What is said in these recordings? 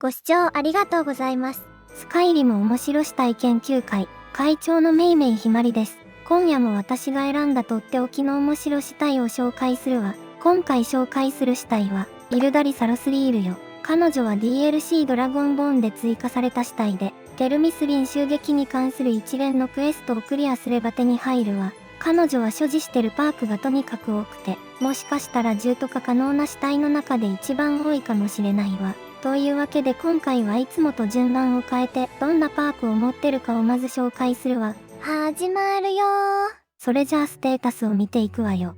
ご視聴ありがとうございます。スカイリム面白死体研究会会長のめいめいひまりです。今夜も私が選んだとっておきの面白死体を紹介するわ。今回紹介する死体はイルダリ・サロスリールよ。彼女は DLC ドラゴンボーンで追加された死体で、テルミスリン襲撃に関する一連のクエストをクリアすれば手に入るわ。彼女は所持してるパークがとにかく多くて、もしかしたら10とか可能な死体の中で一番多いかもしれないわ。というわけで今回はいつもと順番を変えてどんなパークを持ってるかをまず紹介するわ。始まるよー。それじゃあステータスを見ていくわよ。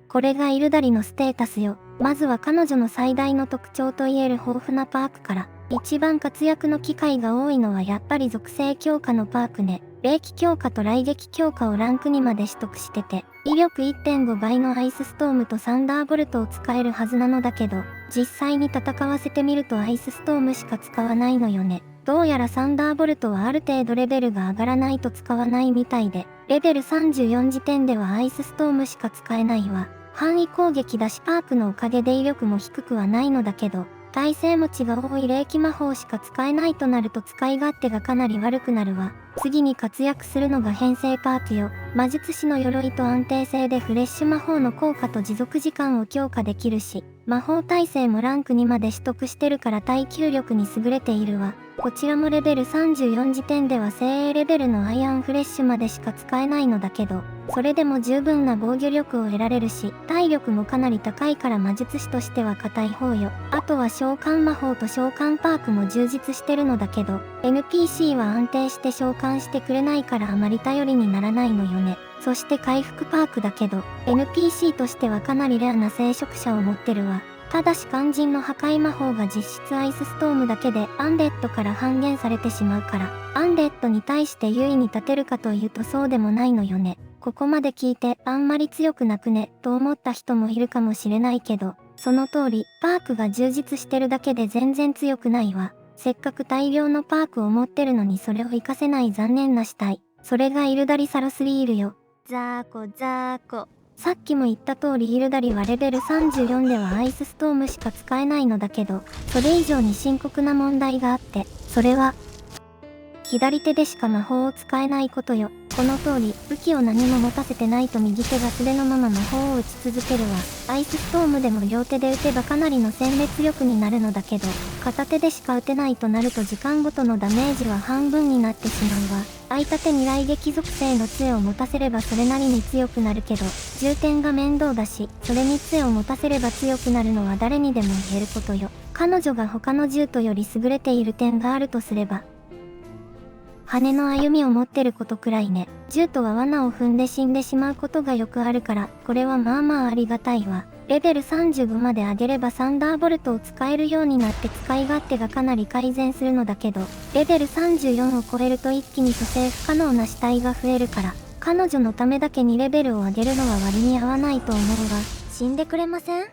これがイルダリのステータスよ。まずは彼女の最大の特徴といえる豊富なパークから。一番活躍の機会が多いのはやっぱり属性強化のパークね。霊気強化と雷撃強化をランク2まで取得してて、威力 1.5 倍のアイスストームとサンダーボルトを使えるはずなのだけど、実際に戦わせてみるとアイスストームしか使わないのよね。どうやらサンダーボルトはある程度レベルが上がらないと使わないみたいで、レベル34時点ではアイスストームしか使えないわ。範囲攻撃だしパークのおかげで威力も低くはないのだけど、耐性持ちが多い霊気魔法しか使えないとなると使い勝手がかなり悪くなるわ。次に活躍するのが編成パークよ。魔術師の鎧と安定性でフレッシュ魔法の効果と持続時間を強化できるし、魔法耐性もランク2まで取得してるから耐久力に優れているわ。こちらもレベル34時点では精鋭レベルのアイアンフレッシュまでしか使えないのだけど、それでも十分な防御力を得られるし、体力もかなり高いから魔術師としては硬い方よ。あとは召喚魔法と召喚パークも充実してるのだけど、NPC は安定して召喚してくれないからあまり頼りにならないのよね。そして回復パークだけど、NPC としてはかなりレアな聖職者を持ってるわ。ただし肝心の破壊魔法が実質アイスストームだけでアンデッドから半減されてしまうから、アンデッドに対して優位に立てるかというとそうでもないのよね。ここまで聞いてあんまり強くなくねと思った人もいるかもしれないけど、その通りパークが充実してるだけで全然強くないわ。せっかく大量のパークを持ってるのにそれを活かせない残念な死体。それがイルダリ・サロスリールよ。ザーコザーコ。さっきも言った通りイルダリはレベル34ではアイスストームしか使えないのだけど、それ以上に深刻な問題があって、それは左手でしか魔法を使えないことよ。この通り、武器を何も持たせてないと右手が素手のまま魔法を打ち続けるわ。アイスストームでも両手で打てばかなりの殲滅力になるのだけど、片手でしか打てないとなると時間ごとのダメージは半分になってしまうわ。空いた手に雷撃属性の杖を持たせればそれなりに強くなるけど、重点が面倒だし、それに杖を持たせれば強くなるのは誰にでも言えることよ。彼女が他の銃とより優れている点があるとすれば、羽の歩みを持ってることくらいね。銃とは罠を踏んで死んでしまうことがよくあるから、これはまあまあありがたいわ。レベル35まで上げればサンダーボルトを使えるようになって使い勝手がかなり改善するのだけど、レベル34を超えると一気に蘇生不可能な死体が増えるから、彼女のためだけにレベルを上げるのは割に合わないと思うわ。死んでくれません？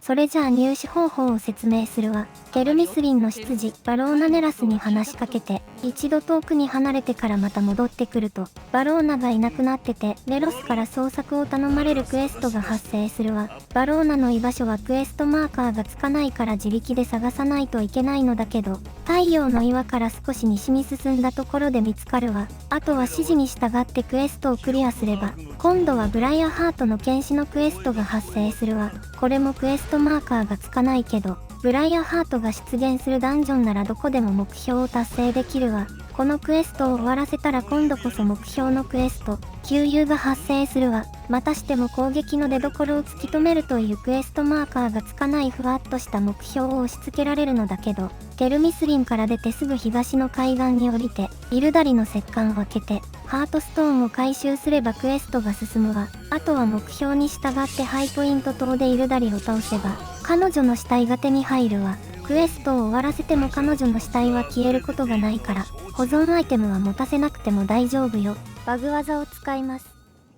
それじゃあ入手方法を説明するわ。テルミスリンの執事、バローナネラスに話しかけて、一度遠くに離れてからまた戻ってくると、バローナがいなくなってて、ネロスから捜索を頼まれるクエストが発生するわ。バローナの居場所はクエストマーカーがつかないから自力で探さないといけないのだけど、太陽の岩から少し西に進んだところで見つかるわ。あとは指示に従ってクエストをクリアすれば、今度はブライアハートの剣士のクエストが発生するわ。これもクエストマーカーがつかないけど、ブライアハートが出現するダンジョンならどこでも目標を達成できるわ。このクエストを終わらせたら今度こそ目標のクエスト、給油が発生するわ。またしても攻撃の出所を突き止めるというクエストマーカーがつかないふわっとした目標を押し付けられるのだけど、テルミスリンから出てすぐ東の海岸に降りて、イルダリの石棺を開けて、ハートストーンを回収すればクエストが進むわ。あとは目標に従ってハイポイント島でイルダリを倒せば、彼女の死体が手に入るわ。クエストを終わらせても彼女の死体は消えることがないから、保存アイテムは持たせなくても大丈夫よ。バグ技を使います。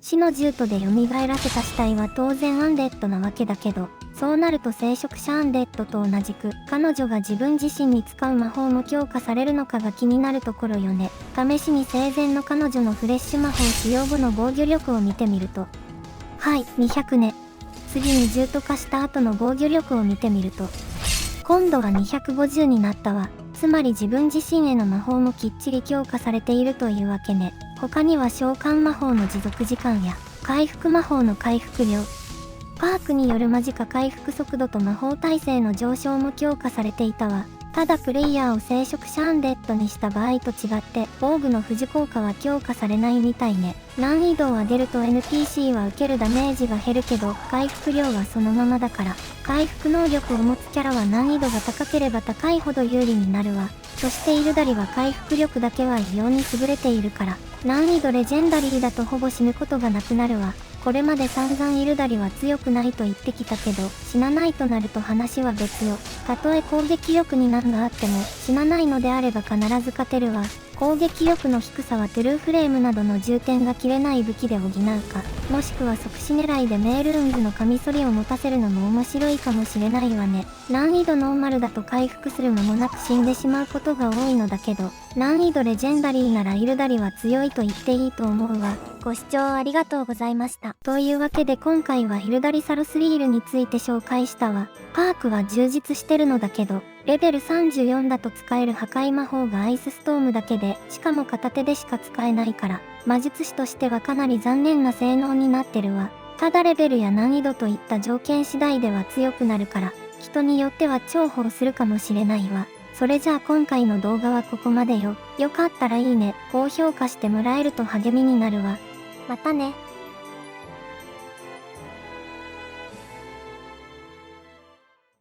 死の獣人で蘇らせた死体は当然アンデッドなわけだけど、そうなると聖職者アンデッドと同じく、彼女が自分自身に使う魔法も強化されるのかが気になるところよね。試しに生前の彼女のフレッシュ魔法使用後の防御力を見てみると、はい、200ね。次に10と化した後の防御力を見てみると、今度は250になったわ。つまり自分自身への魔法もきっちり強化されているというわけね。他には召喚魔法の持続時間や回復魔法の回復量、パークによるマジカ回復速度と魔法耐性の上昇も強化されていたわ。ただプレイヤーを聖職者アンデッドにした場合と違って防具の付持効果は強化されないみたいね。難易度を上げると NPC は受けるダメージが減るけど回復量はそのままだから、回復能力を持つキャラは難易度が高ければ高いほど有利になるわ。そしてイルダリは回復力だけは異様に優れているから、難易度レジェンダリーだとほぼ死ぬことがなくなるわ。これまで散々イルダリは強くないと言ってきたけど、死なないとなると話は別よ。たとえ攻撃力に難があっても、死なないのであれば必ず勝てるわ。攻撃力の低さはトゥルーフレームなどの重点が切れない武器で補うか、もしくは即死狙いでメールルンズのカミソリを持たせるのも面白いかもしれないわね。難易度ノーマルだと回復する間もなく死んでしまうことが多いのだけど、難易度レジェンダリーならイルダリは強いと言っていいと思うわ。ご視聴ありがとうございました。というわけで今回はイルダリサロスリールについて紹介したわ。パークは充実してるのだけど、レベル34だと使える破壊魔法がアイスストームだけで、しかも片手でしか使えないから、魔術師としてはかなり残念な性能になってるわ。ただレベルや難易度といった条件次第では強くなるから、人によっては重宝するかもしれないわ。それじゃあ今回の動画はここまでよ。よかったらいいね、高評価してもらえると励みになるわ。またね。